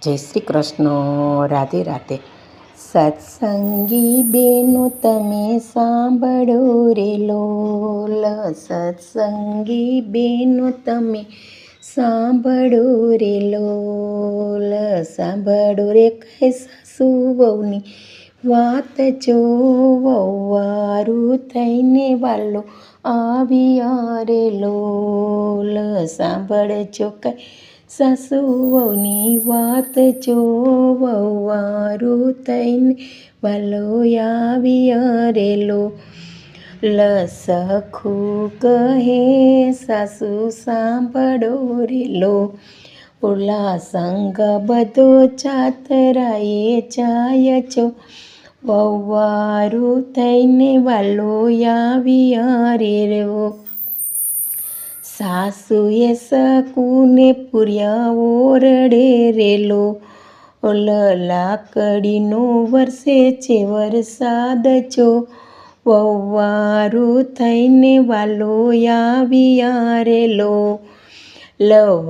જય શ્રી કૃષ્ણ. રાધે રાધે. સત્સંગી બેનો તમે સાંભળો રે લોલ. સત્સંગી બેનો તમે સાંભળો રે લોલ. સાંભળો રે કઈ સાસુ વહુની વાત જો. વહુવારું થઈને વાલો આવ્યા રે લોલ. સાંભળજો કઈ સાસુ વહુની વાત જો. વહુવારું થઈને વાલો આવ્યા રે લોલ. સખું કહે સાસુ સાંભળો રે લોલ. ઓલા સંગ બધો ચાતરાએ જાય છો. વહુવારું થઈને વાલો આવ્યા રે લોલ. સાસુએ સકુને પૂર્યા ઓરડે રેલો. લાકડીનો વરસે છે વરસાદ જો. વહુવારું થઈને વાલો આવ્યા રેલો.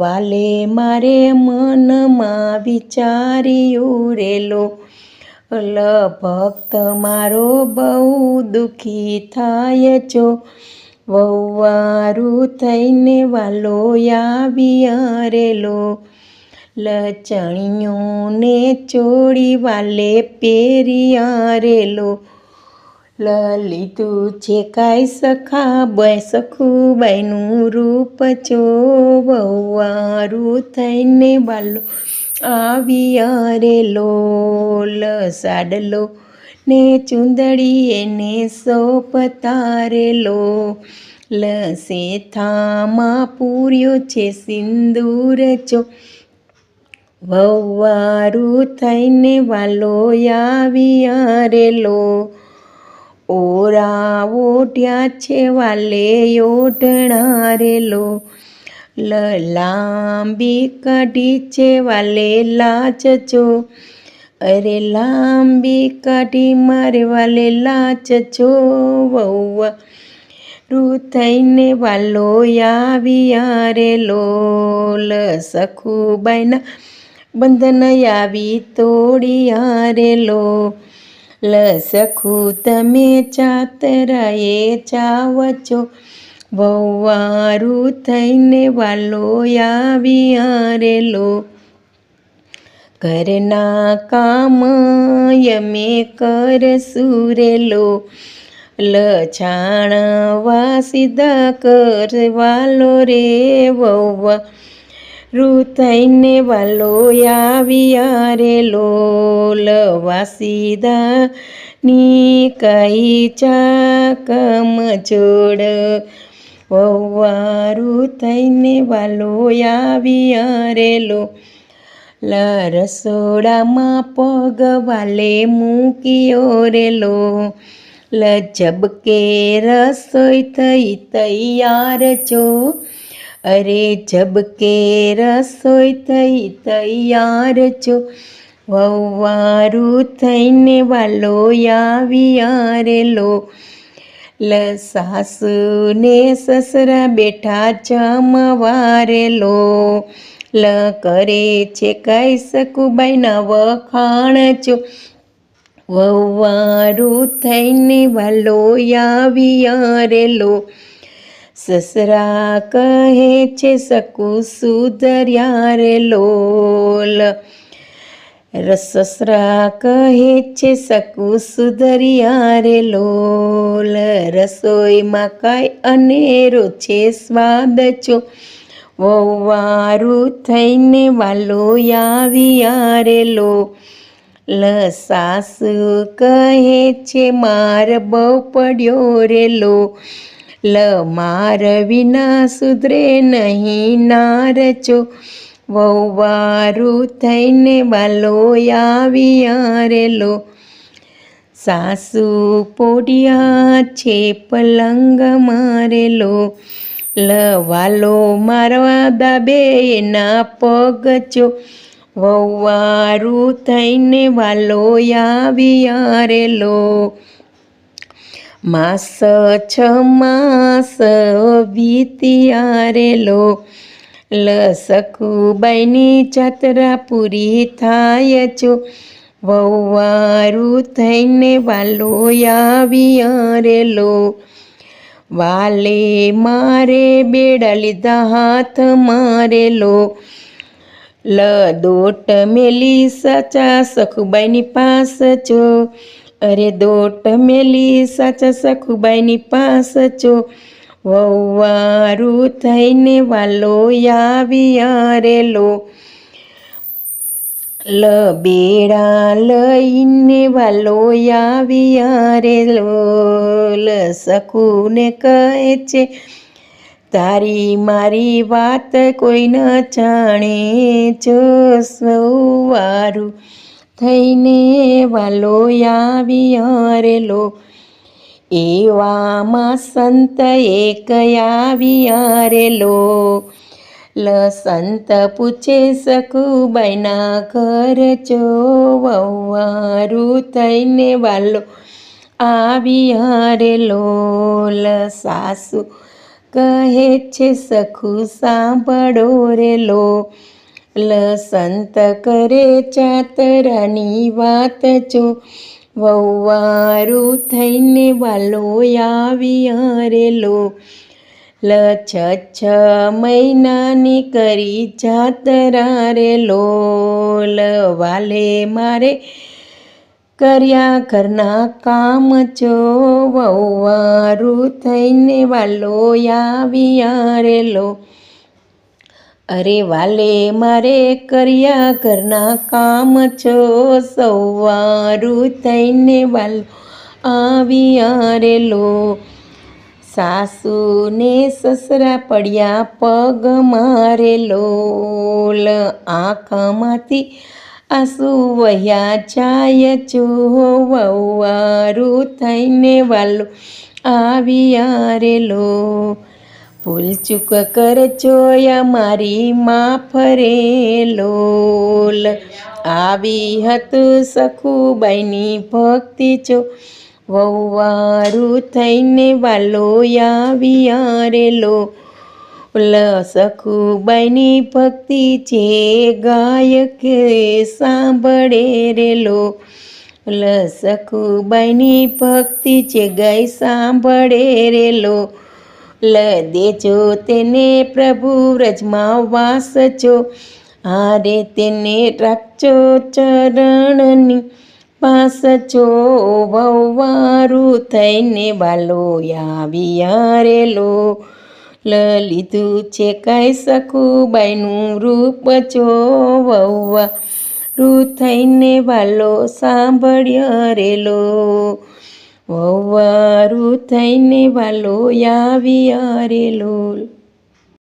વાલે મારે મનમાં વિચાર્યું રેલો. ભક્ત મારો બહુ દુઃખી થાય છો. વહુવારું થઈને વાલો આવ્યા રેલો. ચણિયોને ચોળી વાલે પહેર્યા રેલો. લીધું છે કાંઈ સખુબાઈનું રૂપ છો. વહુવારું થઈને વાલો આવ્યા રેલો. સાડલો ને ચૂંદડી એને સોંપતા રેલો. સેથામાં પૂર્યો છે સિંદૂર જો. વહુવારું થઈને વાલો આવ્યા રેલો. ઓરા ઓઢ્યા છે વાલે ઓઢણા રેલો. લાંબી કાઢી છે વાલે લાચ જો. અરે લાંબી કાઢી મારે વાલે લાચ જો. વહુવારું થઈને વાલો આવ્યા રેલો. સખુબાઈના બંધન આવી તોડ્યા રેલો. સખું તમે ચાતરાએ જાવ છો. વહુવારું થઈને વાલો આવ્યા રેલો. ઘરના કામ યમે કરશું રેલો. છાણવા સીધા કરવાલો રે. વહુવારું થઈને વાલો આવ્યા રેલો. વાસીદા ની કાઈ ચાકમ જોડ. વહુવારું થઈને વાલો આવ્યા રેલો. રસોડામાં પગ વાલે મૂક્યો રેલો. ઝબકે રસોઈ થઈ તૈયાર છો. અરે ઝબકે રસોઈ થઈ તૈયાર છો. વહુવારું થઈને વાલો આવ્યા રેલો. સાસુ ને સસરા બેઠા જમવા રેલો. કરે છે કઈ સખુબાઈના વખાણ છો. વહુવારું થઈને વાલો આવ્યા રેલો. સસરા કહે છે સકુ સુધર્યા રેલો. સસરા કહે છે સકુ સુધર્યા રેલો. રસોઈમાં કાંઈ અનેરો છે સ્વાદ છો. વહુવારું થઈને વાલો આવ્યા રેલો. સાસુ કહે છે માર બહુ પડ્યો રેલો. માર વિના સુધરે નહીં નાર છો. વહુવારું થઈને વાલો આવ્યા રેલો. સાસુ પોઢિયા છે પલંગ મારેલો. વાલો મારવા દાબે એના પગ છો. વહુવારું થઈને વાલો આવ્યા રેલો. માસ 6 માસ વીત્યા રેલો. સખુબાઈની જાત્રા પૂરી થાય છો, વહુવારું થઈને વાલો આવ્યા રે લો. વાલે મારે બેડા લીધા હાથ મારેલો, દોટ મેલી સાચા સખુબાઈની પાસ છો, અરે દોટ મેલી સાચા સખુબાઈની પાસ છો, વહુવારું થઈને વાલો આવ્યા રે લો. બેડા લઈને વાલો આવ્યા રે લો. સખુને કહે છે તારી મારી વાત કોઈ ન જાણે, જો સવારું થઈને વાલો આવ્યા રે લો. એવામાં સંત એક આવ્યા રે લો. સંત પૂછે સખુબાઈના ઘર જો, વહુવારું થઈને વાલો આવ્યા રે લો. સાસુ કહે છે સખુ સાંભળો રે લો. સંત કરે જાતરાની વાત જો, વહુવારું થઈને વાલો આવ્યા રે લો. 6 મહિનાની કરી જાતરા રે લો. વાલે મારે કર્યા ઘરના કામ જો, વહુવારું થઈને વાલો આવ્યા રે લો. અરે વાલે મારે કર્યા ઘરના કામ છો, સવારું થઈને વાલો આવ્યા રે લો. સાસુને સસરા પડ્યા પગ મારેલો, આંખમાંથી આંસુ વહ્યા જાય જો, વહુવારું થઈને વાલો આવ્યા રે લો. ભૂલ ચૂક કરજો મારી માફ રે લો. આવી હતું સખુબાઈની ભક્તિ જો, વહુવારું થઈને વાલો આવ્યા રે લો. સખુબાઈની ભક્તિ છે ગાયક સાંભળે રે લો. સખુબાઈની ભક્તિ છે ગાય સાંભળે રે લો. દેજો તેને પ્રભુ વ્રજમાં વાસ છો, હારે તેને રાખજો ચરણની પાસ છો, વહુવારું થઈને વાલો આવ્યા રે લો. લીધું છે કાંઈ સખુબાઈનું રૂપ છો, વહુવારું થઈને વાલો સાંભળ્યા રે લો. વહુવારું થઈને વાલો આવ્યા રે લો.